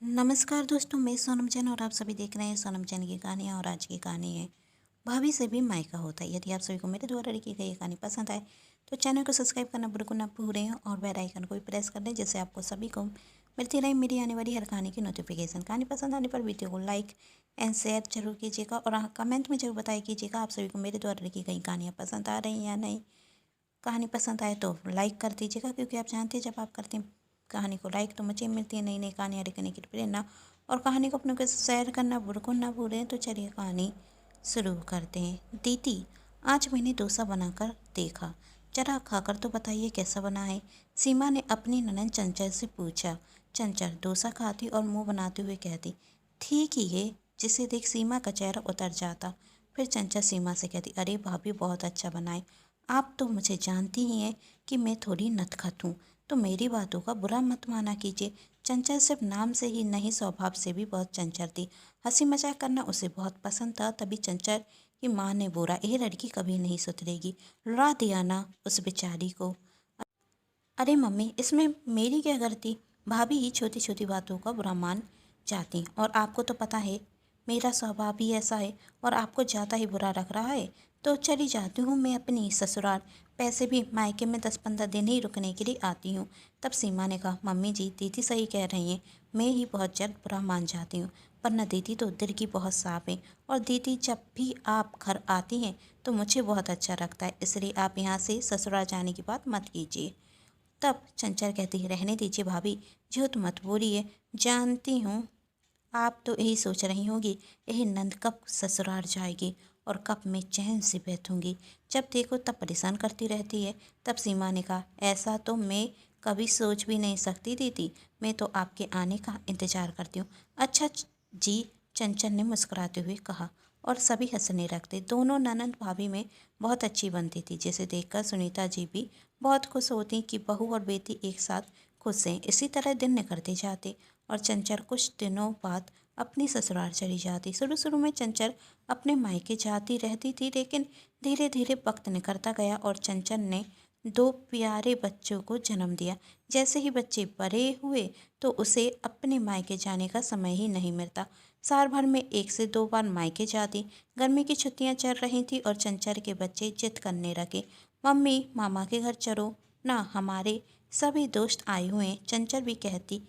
नमस्कार दोस्तों, मैं सोनम जैन और आप सभी देख रहे हैं सोनम जैन की कहानियाँ। और आज की कहानी है भाभी से भी मायका होता है। यदि आप सभी को मेरे द्वारा लिखी गई ये कहानी पसंद आए तो चैनल को सब्सक्राइब करना बिल्कुल ना भूलें और बेल आइकन को भी प्रेस कर दें, जिससे आपको सभी को मिलती रहे मेरी आने वाली हर कहानी की नोटिफिकेशन। कहानी पसंद आने पर वीडियो को लाइक एंड शेयर जरूर कीजिएगा और कमेंट में जरूर बताया कीजिएगा आप सभी को मेरे द्वारा लिखी गई कहानियाँ पसंद आ रही हैं या नहीं। कहानी पसंद आए तो लाइक कर दीजिएगा, क्योंकि आप जानते हैं जब आप करते हैं कहानी को लाइक तो मुझे मिलती है नई नई कहानियाँ लिखने की प्रेरणा। और कहानी को अपनों के साथ शेयर करना बिल्कुल ना भूलें। तो चलिए कहानी शुरू करते हैं। दीदी, आज मैंने डोसा बनाकर देखा, जरा खाकर तो बताइए कैसा बना है। सीमा ने अपनी ननद चंचल से पूछा। चंचल डोसा खाती और मुंह बनाते हुए कहती, ठीक ही है। जिसे देख सीमा का चेहरा उतर जाता। फिर चंचल सीमा से कहती, अरे भाभी बहुत अच्छा बनाए। आप तो मुझे जानती ही हैं कि मैं थोड़ी नटखट हूँ, तो मेरी बातों का बुरा मत माना कीजिए। चंचल सिर्फ नाम से ही नहीं, स्वभाव से भी बहुत चंचल थी। हंसी मजाक करना उसे बहुत पसंद था। तभी चंचल की माँ ने बोला, ये लड़की कभी नहीं सुधरेगी, रुला दिया ना उस बेचारी को। अरे मम्मी, इसमें मेरी क्या गलती। भाभी ही छोटी छोटी बातों का बुरा मान जाती, और आपको तो पता है मेरा स्वभाव भी ऐसा है, और आपको ज़्यादा ही बुरा लग रहा है तो चली जाती हूँ मैं अपनी ससुराल। पैसे भी मायके में 10-15 दिन ही रुकने के लिए आती हूँ। तब सीमा ने कहा, मम्मी जी दीदी सही कह रही हैं, मैं ही बहुत जल्द बुरा मान जाती हूँ। पर न दीदी तो दिल की बहुत साफ है, और दीदी जब भी आप घर आती हैं तो मुझे बहुत अच्छा लगता है, इसलिए आप यहाँ से ससुराल जाने की बात मत कीजिए। तब चंचल कहती है, रहने दीजिए भाभी, झूठ मत बोलिए। जानती हूँ आप तो यही सोच रही होंगी, यही नंद कब ससुराल जाएगी और कब मैं चैन से बैठूंगी। जब देखो तब परेशान करती रहती है। तब सीमा ने कहा, ऐसा तो मैं कभी सोच भी नहीं सकती दीदी, मैं तो आपके आने का इंतजार करती हूँ। अच्छा जी, चंचल ने मुस्कुराते हुए कहा, और सभी हंसने लगते। दोनों ननंद भाभी में बहुत अच्छी बनती थी, जिसे देखकर सुनीता जी भी बहुत खुश होती कि बहू और बेटी एक साथ खुश हैं। इसी तरह दिन निकलते जाते और चंचल कुछ दिनों बाद अपनी ससुराल चली जाती। शुरू शुरू में चंचल अपने मायके जाती रहती थी, लेकिन धीरे धीरे वक्त निकलता गया और चंचल ने 2 प्यारे बच्चों को जन्म दिया। जैसे ही बच्चे बड़े हुए तो उसे अपने मायके जाने का समय ही नहीं मिलता। साल भर में 1 से 2 बार मायके जाती। गर्मी की छुट्टियां चल रही थी और चंचल के बच्चे जिद करने लगे, मम्मी मामा के घर चलो ना, हमारे सभी दोस्त आए हुए हैं। चंचल भी कहती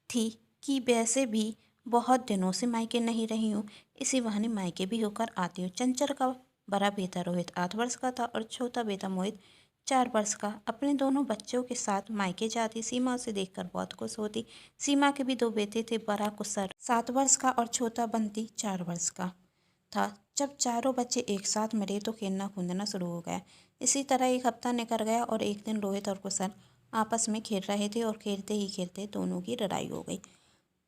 थी कि वैसे भी बहुत दिनों से मायके नहीं रही हूँ, इसी बहाने मायके भी होकर आती हूँ। चंचल का बड़ा बेटा रोहित 8 वर्ष का था और छोटा बेटा मोहित 4 वर्ष का। अपने दोनों बच्चों के साथ मायके जाती। सीमा उसे देखकर बहुत खुश होती। सीमा के भी 2 बेटे थे, बड़ा कुसर 7 वर्ष का और छोटा बंटी 4 वर्ष का था। जब चारों बच्चे एक साथ मिले तो खेलना कूदना शुरू हो गया। इसी तरह एक हफ्ता निकल गया और एक दिन रोहित और कुशल आपस में खेल रहे थे और खेलते ही खेलते दोनों की लड़ाई हो गई।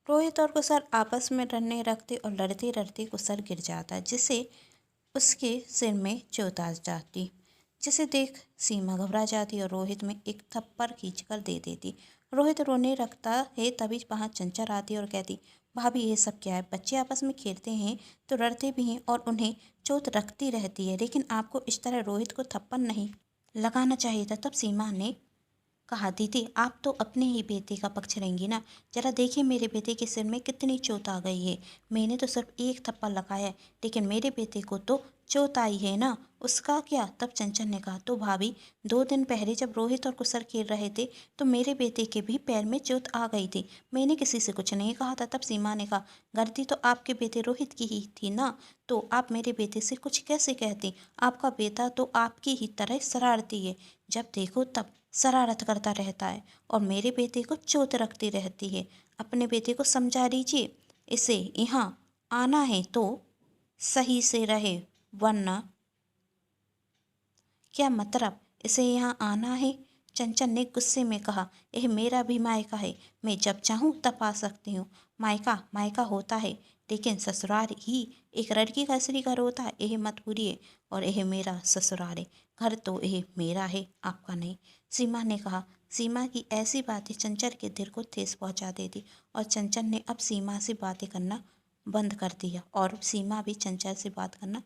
रोहित और कुशल आपस में लड़ने लगते और लड़ते लड़ते कुशल गिर जाता, जिससे उसके सिर में चोट आ जाती, जिसे देख सीमा घबरा जाती और रोहित में एक थप्पड़ खींचकर दे देती। रोहित रोने लगता है, तभी वहाँ चंचल आती और कहती, भाभी ये सब क्या है। बच्चे आपस में खेलते हैं तो लड़ते भी हैं और उन्हें चोट रखती रहती है, लेकिन आपको इस तरह रोहित को थप्पड़ नहीं लगाना चाहिए था। तब सीमा ने कहा, दीदी आप तो अपने ही बेटे का पक्ष लेंगी ना। जरा देखिए मेरे बेटे के सिर में कितनी चोट आ गई है। मैंने तो सिर्फ एक थप्पड़ लगाया है, लेकिन मेरे बेटे को तो चोट आई है ना, उसका क्या। तब चंचल ने कहा, तो भाभी 2 दिन पहले जब रोहित और कुशल खेल रहे थे तो मेरे बेटे के भी पैर में चोट आ गई थी, मैंने किसी से कुछ नहीं कहा था। तब सीमा ने कहा, गलती तो आपके बेटे रोहित की ही थी ना, तो आप मेरे बेटे से कुछ कैसे कहती। आपका बेटा तो आपकी ही तरह शरारती है, जब देखो तब शरारत करता रहता है और मेरे बेटे को चोट रखती रहती है। अपने बेटे को समझा दीजिए, इसे यहाँ आना है तो सही से रहे, वरना क्या मतलब इसे यहाँ आना है। चंचल ने गुस्से में कहा, यह मेरा भी मायका है, मैं जब चाहूँ तब आ सकती हूँ। मायका मायका होता है, लेकिन ससुराल ही एक लड़की का असली घर होता है, यह मत भूलिए। और यह मेरा ससुराल है, घर तो यह मेरा है, आपका नहीं। सीमा ने कहा। सीमा की ऐसी बातें चंचल के दिल को ठेस पहुँचा देती और चंचल ने अब सीमा से बातें करना बंद कर दिया और सीमा भी चंचल से बात करना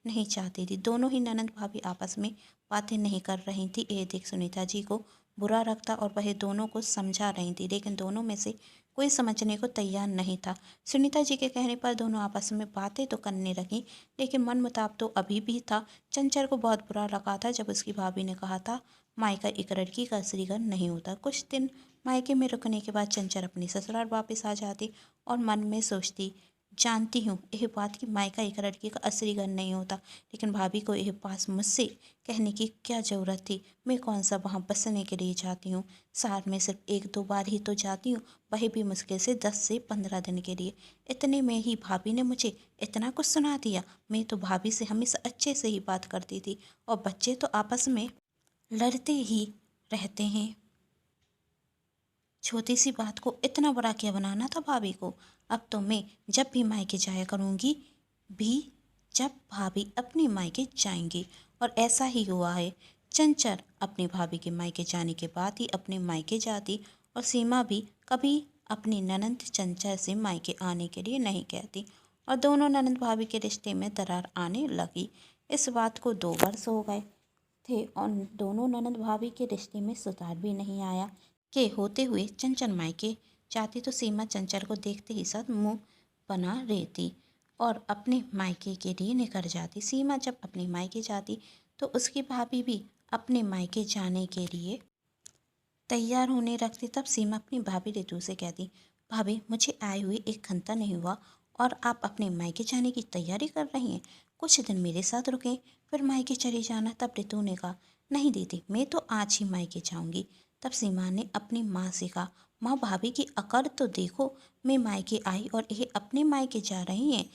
नहीं चाहती थी। दोनों ही ननंद भाभी आपस में बातें नहीं कर रही थी। ये देख सुनीता जी को बुरा लगता और वह दोनों को समझा रही थी, लेकिन दोनों में से कोई समझने को तैयार नहीं था। सुनीता जी के कहने पर दोनों आपस में बातें तो करने लगी, लेकिन मन मुताब तो अभी भी था। चंचल को बहुत बुरा लगा था जब उसकी भाभी ने कहा था मायका एक लड़की का असली घर नहीं होता। कुछ दिन मायके में रुकने के बाद चंचल अपनी ससुराल वापस आ जाती और मन में सोचती, जानती हूँ यह बात कि मायका एक लड़की का असली घर नहीं होता, लेकिन भाभी को यह बात मुझसे कहने की क्या ज़रूरत थी। मैं कौन सा वहाँ बसने के लिए जाती हूँ। साल में सिर्फ 1-2 बार ही तो जाती हूँ, वही भी मुश्किल से 10 से 15 दिन के लिए। इतने में ही भाभी ने मुझे इतना कुछ सुना दिया। मैं तो भाभी से हमेशा अच्छे से ही बात करती थी और बच्चे तो आपस में लड़ते ही रहते हैं। छोटी सी बात को इतना बड़ा क्या बनाना था भाभी को। अब तो मैं जब भी मायके जाया करूँगी भी जब भाभी अपने मायके जाएंगी, और ऐसा ही हुआ है। चंचल अपनी भाभी के मायके जाने के बाद ही अपने मायके जाती, और सीमा भी कभी अपनी ननंद चंचल से मायके आने के लिए नहीं कहती, और दोनों ननंद भाभी के रिश्ते में दरार आने लगी। इस बात को 2 वर्ष हो गए थे और दोनों ननंद भाभी के रिश्ते में सुधार भी नहीं आया। के होते हुए चंचल मायके जाती तो सीमा चंचल को देखते ही साथ मुंह बना रहती और अपने मायके के लिए निकल जाती। सीमा जब अपने मायके जाती तो उसकी भाभी भी अपने मायके जाने के लिए तैयार होने रखती। तब सीमा अपनी भाभी रितु से कहती, भाभी मुझे आए हुए 1 घंटा नहीं हुआ और आप अपने मायके जाने की तैयारी कर रही हैं। कुछ दिन मेरे साथ रुकें फिर मायके चली जाना। तब रितु ने कहा, नहीं दीदी मैं तो आज ही मायके जाऊंगी। तब सीमा ने अपनी माँ से कहा, माँ भाभी की अकड़ तो देखो, मैं मायके आई और ये अपने मायके जा रही हैं।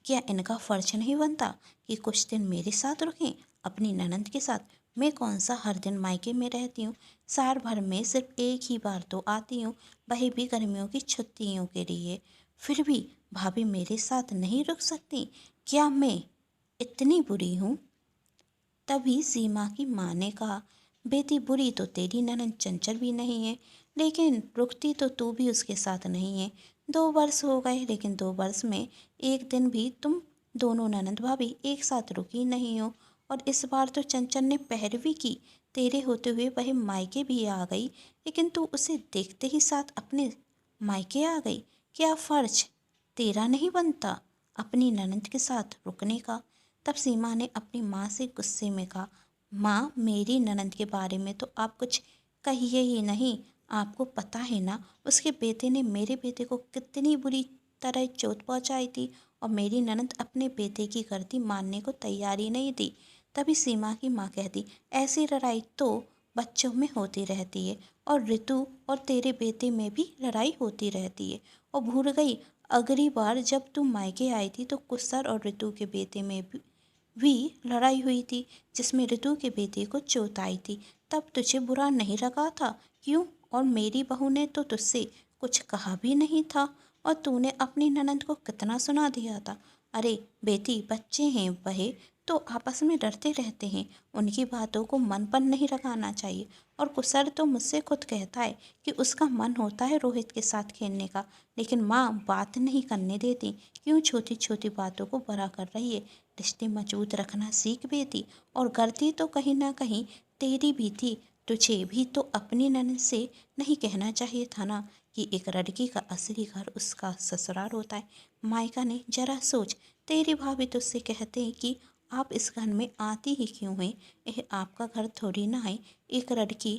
क्या इनका फर्ज नहीं बनता कि कुछ दिन मेरे साथ रुकें अपनी ननंद के साथ। मैं कौन सा हर दिन मायके में रहती हूँ, साल भर में सिर्फ 1 ही बार तो आती हूँ, वही भी गर्मियों की छुट्टियों के लिए। फिर भी भाभी मेरे साथ नहीं रुक सकती। क्या मैं इतनी बुरी हूँ। तभी सीमा की माँ ने कहा, बेटी बुरी तो तेरी ननद चंचल भी नहीं है, लेकिन रुकती तो तू भी उसके साथ नहीं है। 2 वर्ष हो गए, लेकिन 2 वर्ष में एक दिन भी तुम दोनों ननद भाभी एक साथ रुकी नहीं हो। और इस बार तो चंचल ने पैरवी की, तेरे होते हुए वह मायके भी आ गई, लेकिन तू उसे देखते ही साथ अपने मायके आ गई। क्या फर्ज तेरा नहीं बनता अपनी ननद के साथ रुकने का। तब सीमा ने अपनी माँ से गुस्से में कहा, माँ मेरी ननद के बारे में तो आप कुछ कहिए ही नहीं। आपको पता है ना उसके बेटे ने मेरे बेटे को कितनी बुरी तरह चोट पहुँचाई थी, और मेरी ननद अपने बेटे की गलती मानने को तैयार ही नहीं थी। तभी सीमा की माँ कहती, ऐसी लड़ाई तो बच्चों में होती रहती है, और ऋतु और तेरे बेटे में भी लड़ाई होती रहती है। और भूल गई अगली बार जब तू मायके आई थी तो कुसर और ऋतु के बेटे में भी लड़ाई हुई थी, जिसमें ऋतु के बेटे को चोट आई थी। तब तुझे बुरा नहीं लगा था क्यों। और मेरी बहू ने तो तुझसे कुछ कहा भी नहीं था, और तूने अपनी ननद को कितना सुना दिया था। अरे बेटी बच्चे हैं वह तो आपस में डरते रहते हैं, उनकी बातों को मन पर नहीं लगाना चाहिए। और कुसर तो मुझसे खुद कहता है कि उसका मन होता है रोहित के साथ खेलने का, लेकिन माँ बात नहीं करने देती। क्यों छोटी छोटी बातों को बड़ा कर रही है। रिश्ते मजबूत रखना सीख बेटी, और गलती तो कहीं ना कहीं तेरी भी थी। तुझे भी तो अपनी ननद से नहीं कहना चाहिए था ना कि एक लड़की का असली घर उसका ससुराल होता है। मायका ने जरा सोच, तेरी भाभी तुझसे कहते हैं कि आप इस घर में आती ही क्यों हैं। यह आपका घर थोड़ी ना है। एक लड़की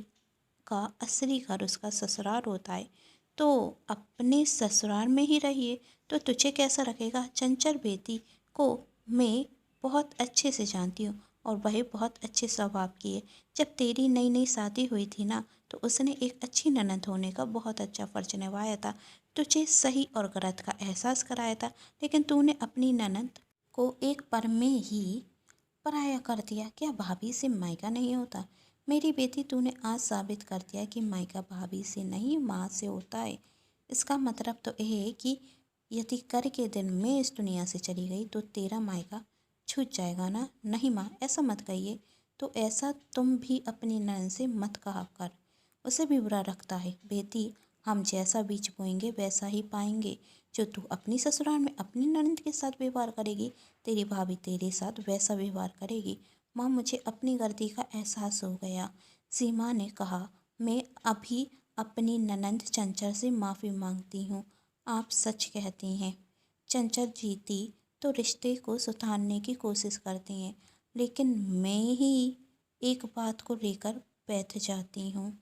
का असली घर उसका ससुराल होता है, तो अपने ससुराल में ही रहिए। तो तुझे कैसा रखेगा। चंचल बेटी को मैं बहुत अच्छे से जानती हूँ, और वह बहुत अच्छे स्वभाव की है। जब तेरी नई नई शादी हुई थी ना, तो उसने एक अच्छी ननद होने का बहुत अच्छा फर्ज निभाया था। तुझे सही और गलत का एहसास कराया था, लेकिन तूने अपनी ननद को एक पल में ही पराया कर दिया। क्या भाभी से मायका नहीं होता। मेरी बेटी तूने आज साबित कर दिया कि मायका भाभी से नहीं माँ से होता है। इसका मतलब तो यह है कि यदि कर के दिन मैं इस दुनिया से चली गई तो तेरा मायका छूट जाएगा ना। नहीं माँ ऐसा मत कहिए। तो ऐसा तुम भी अपनी ननद से मत कहा कर, उसे भी बुरा रखता है। बेटी हम जैसा बीज बोएंगे वैसा ही पाएंगे। जो तू अपनी ससुराल में अपनी ननद के साथ व्यवहार करेगी, तेरी भाभी तेरे साथ वैसा व्यवहार करेगी। माँ मुझे अपनी गलती का एहसास हो गया, सीमा ने कहा। मैं अभी अपनी ननंद चंचल से माफ़ी मांगती हूँ। आप सच कहती हैं। चंचल जीती तो रिश्ते को सुधारने की कोशिश करती हैं, लेकिन मैं ही एक बात को लेकर बैठ जाती हूँ।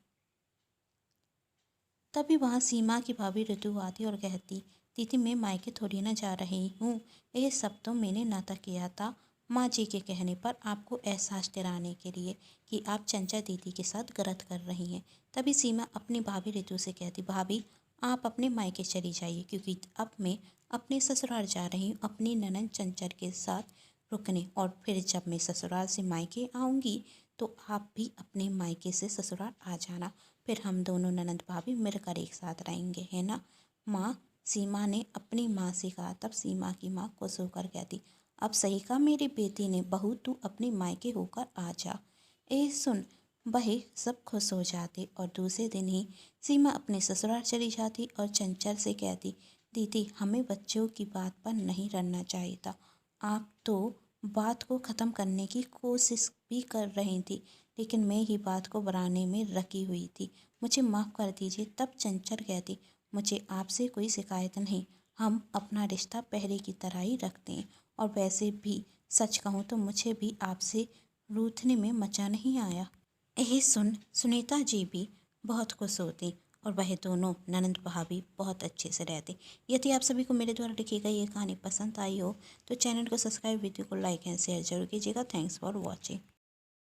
तभी वहाँ सीमा की भाभी ऋतु आती और कहती, दीदी मैं मायके थोड़ी ना जा रही हूँ, ये सब तो मैंने नाटक किया था माँ जी के कहने पर, आपको एहसास दिलाने के लिए कि आप चंचल दीदी के साथ गलत कर रही हैं। तभी सीमा अपनी भाभी ऋतु से कहती, भाभी आप अपने मायके चली जाइए, क्योंकि अब मैं अपने ससुराल जा रही हूँ अपनी ननद चंचल के साथ रुकने, और फिर जब मैं ससुराल से मायके आऊँगी तो आप भी अपने मायके से ससुराल आ जाना, फिर हम दोनों ननद भाभी मिलकर एक साथ रहेंगे, है ना माँ। सीमा ने अपनी माँ से कहा। तब सीमा की माँ खुश होकर कहती, अब सही कहा मेरी बेटी ने, बहू तू अपने मायके होकर आ जा। ए सुन वही सब खुश हो जाते और दूसरे दिन ही सीमा अपने ससुराल चली जाती और चंचल से कहती, दीदी हमें बच्चों की बात पर नहीं रहना चाहिए था। आप तो बात को ख़त्म करने की कोशिश भी कर रही थी, लेकिन मैं ही बात को बढ़ाने में रखी हुई थी, मुझे माफ़ कर दीजिए। तब चंचल कहती, मुझे आपसे कोई शिकायत नहीं, हम अपना रिश्ता पहले की तरह ही रखते हैं, और वैसे भी सच कहूँ तो मुझे भी आपसे रूठने में मज़ा नहीं आया। यही सुन सुनीता जी भी बहुत खुश होती और वह दोनों ननंद भाभी बहुत अच्छे से रहते। यदि आप सभी को मेरे द्वारा लिखी गई ये कहानी पसंद आई हो तो चैनल को सब्सक्राइब, वीडियो को लाइक एंड शेयर जरूर कीजिएगा। Thanks for watching.